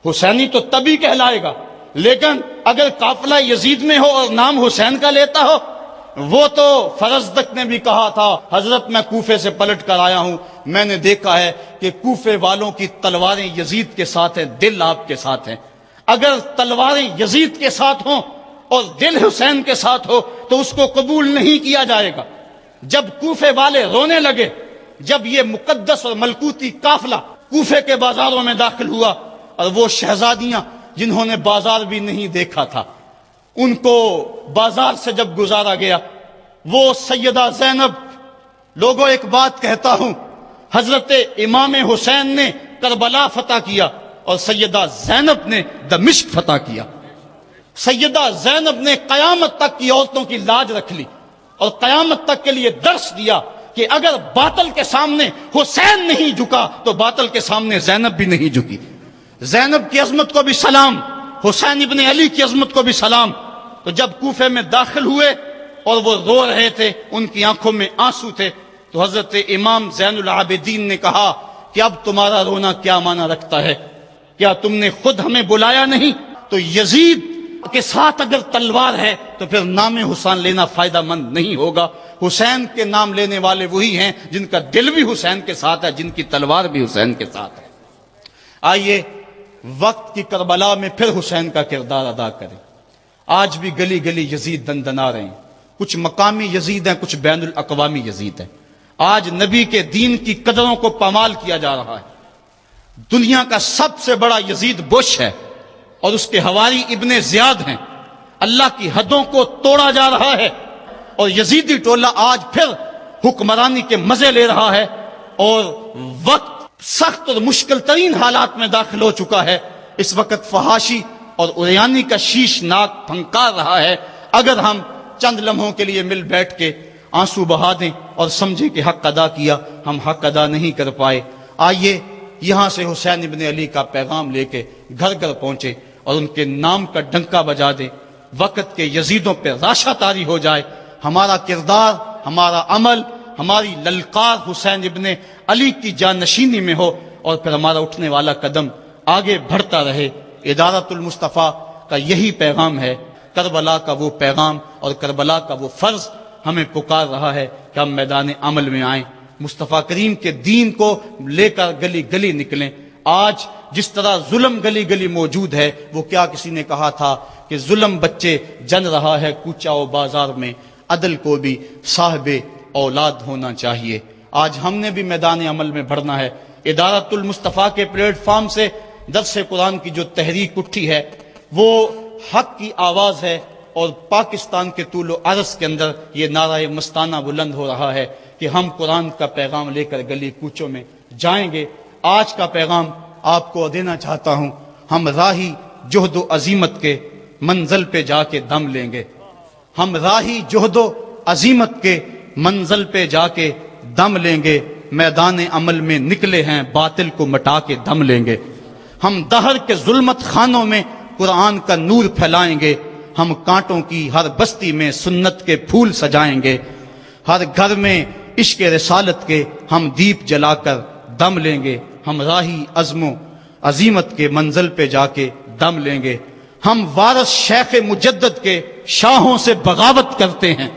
حسینی تو تبھی کہلائے گا، لیکن اگر قافلہ یزید میں ہو اور نام حسین کا لیتا ہو، وہ تو فرزدق نے بھی کہا تھا حضرت میں کوفے سے پلٹ کر آیا ہوں، میں نے دیکھا ہے کہ کوفے والوں کی تلواریں یزید کے ساتھ ہیں، دل آپ کے ساتھ ہیں۔ اگر تلواریں یزید کے ساتھ ہوں اور دل حسین کے ساتھ ہو تو اس کو قبول نہیں کیا جائے گا۔ جب کوفے والے رونے لگے، جب یہ مقدس اور ملکوتی قافلہ کوفے کے بازاروں میں داخل ہوا اور وہ شہزادیاں جنہوں نے بازار بھی نہیں دیکھا تھا، ان کو بازار سے جب گزارا گیا، وہ سیدہ زینب، لوگوں ایک بات کہتا ہوں، حضرت امام حسین نے کربلا فتح کیا اور سیدہ زینب نے دمشق فتح کیا۔ سیدہ زینب نے قیامت تک کی عورتوں کی لاج رکھ لی اور قیامت تک کے لیے درس دیا کہ اگر باطل کے سامنے حسین نہیں جھکا تو باطل کے سامنے زینب بھی نہیں جھکی۔ زینب کی عظمت کو بھی سلام، حسین ابن علی کی عظمت کو بھی سلام۔ تو جب کوفے میں داخل ہوئے اور وہ رو رہے تھے، ان کی آنکھوں میں آنسو تھے، تو حضرت امام زین العابدین نے کہا کہ اب تمہارا رونا کیا معنی رکھتا ہے؟ کیا تم نے خود ہمیں بلایا نہیں؟ تو یزید کے ساتھ اگر تلوار ہے تو پھر نام حسین لینا فائدہ مند نہیں ہوگا۔ حسین کے نام لینے والے وہی ہیں جن کا دل بھی حسین کے ساتھ ہے، جن کی تلوار بھی حسین کے ساتھ ہے۔ آئیے وقت کی کربلا میں پھر حسین کا کردار ادا کریں۔ آج بھی گلی گلی یزید دندنا رہے ہیں، کچھ مقامی یزید ہیں، کچھ بین الاقوامی یزید ہیں۔ آج نبی کے دین کی قدروں کو پامال کیا جا رہا ہے۔ دنیا کا سب سے بڑا یزید بش ہے اور اس کے حواری ابن زیاد ہیں۔ اللہ کی حدوں کو توڑا جا رہا ہے اور یزیدی ٹولہ آج پھر حکمرانی کے مزے لے رہا ہے، اور وقت سخت اور مشکل ترین حالات میں داخل ہو چکا ہے۔ اس وقت فحاشی اور عریانی کا شیش ناک پھنکار رہا ہے۔ اگر ہم چند لمحوں کے لیے مل بیٹھ کے آنسو بہا دیں اور سمجھیں کہ حق ادا کیا، ہم حق ادا نہیں کر پائے۔ آئیے یہاں سے حسین ابن علی کا پیغام لے کے گھر گھر پہنچے اور ان کے نام کا ڈنکا بجا دیں، وقت کے یزیدوں پہ راشا طاری ہو جائے۔ ہمارا کردار، ہمارا عمل، ہماری للکار حسین ابن علی کی جانشینی میں ہو، اور پھر ہمارا اٹھنے والا قدم آگے بڑھتا رہے۔ ادارت المصطفیٰ کا یہی پیغام ہے، کربلا کا وہ پیغام اور کربلا کا وہ فرض ہمیں پکار رہا ہے کہ ہم میدان عمل میں آئیں، مصطفیٰ کریم کے دین کو لے کر گلی گلی نکلیں۔ آج جس طرح ظلم گلی گلی موجود ہے، وہ کیا کسی نے کہا تھا کہ ظلم بچے جن رہا ہے کوچہ و بازار میں، عدل کو بھی صاحب اولاد ہونا چاہیے۔ آج ہم نے بھی میدان عمل میں بڑھنا ہے۔ ادارت المصطفیٰ کے پلیٹ فارم سے درس قرآن کی جو تحریک اٹھی ہے، وہ حق کی آواز ہے اور پاکستان کے طول و عرض کے اندر یہ نعرہ مستانہ بلند ہو رہا ہے کہ ہم قرآن کا پیغام لے کر گلی کوچوں میں جائیں گے۔ آج کا پیغام آپ کو دینا چاہتا ہوں، ہم راہی جہد و عزیمت کے منزل پہ جا کے دم لیں گے، ہم راہی جہد و عزیمت کے منزل پہ جا کے دم لیں گے، میدان عمل میں نکلے ہیں باطل کو مٹا کے دم لیں گے، ہم دہر کے ظلمت خانوں میں قرآن کا نور پھیلائیں گے، ہم کانٹوں کی ہر بستی میں سنت کے پھول سجائیں گے، ہر گھر میں عشق رسالت کے ہم دیپ جلا کر دم لیں گے، ہم راہی عزم و عزیمت کے منزل پہ جا کے دم لیں گے، ہم وارث شیخ مجدد کے شاہوں سے بغاوت کرتے ہیں،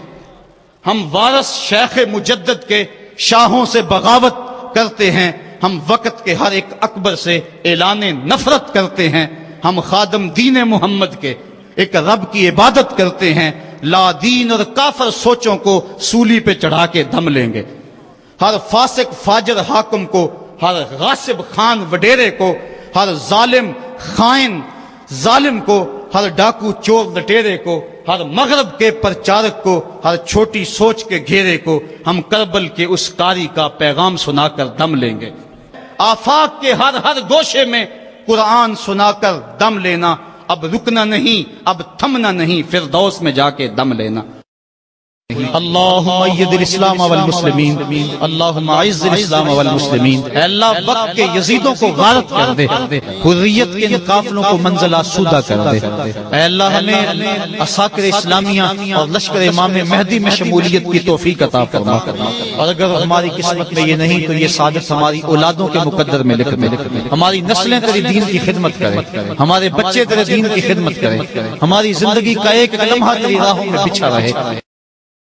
ہم وارث شیخ مجدد کے شاہوں سے بغاوت کرتے ہیں، ہم وقت کے ہر ایک اکبر سے اعلان نفرت کرتے ہیں، ہم خادم دین محمد کے ایک رب کی عبادت کرتے ہیں، لا دین اور کافر سوچوں کو سولی پہ چڑھا کے دم لیں گے، ہر فاسق فاجر حاکم کو، ہر غاصب خان وڈیرے کو، ہر ظالم خائن ظالم کو، ہر ڈاکو چور لٹیرے کو، ہر مغرب کے پرچارک کو، ہر چھوٹی سوچ کے گھیرے کو ہم کربل کے اس قاری کا پیغام سنا کر دم لیں گے، آفاق کے ہر گوشے میں قرآن سنا کر دم لینا، اب رکنا نہیں، اب تھمنا نہیں، فردوس میں جا کے دم لینا۔ اللہم اید الاسلام والمسلمین، اللہم اعز الاسلام والمسلمین۔ اے اللہ وقت کے یزیدوں کو غارت کر دے، حریت کے ان قافلوں کو منزل آسودہ کر دے۔ اے اللہ ہمیں عساکر اسلامیہ اور لشکر امام مہدی میں شمولیت کی توفیق عطا فرما، اور اگر ہماری قسمت میں یہ نہیں تو یہ سعادت ہماری اولادوں کے مقدر میں لکھ دے، ہماری نسلیں تیرے دین کی خدمت کریں، ہمارے بچے تیرے دین کی خدمت کریں، ہماری زندگی کا ایک لمحہ تیری راہوں میں بچھا رہے،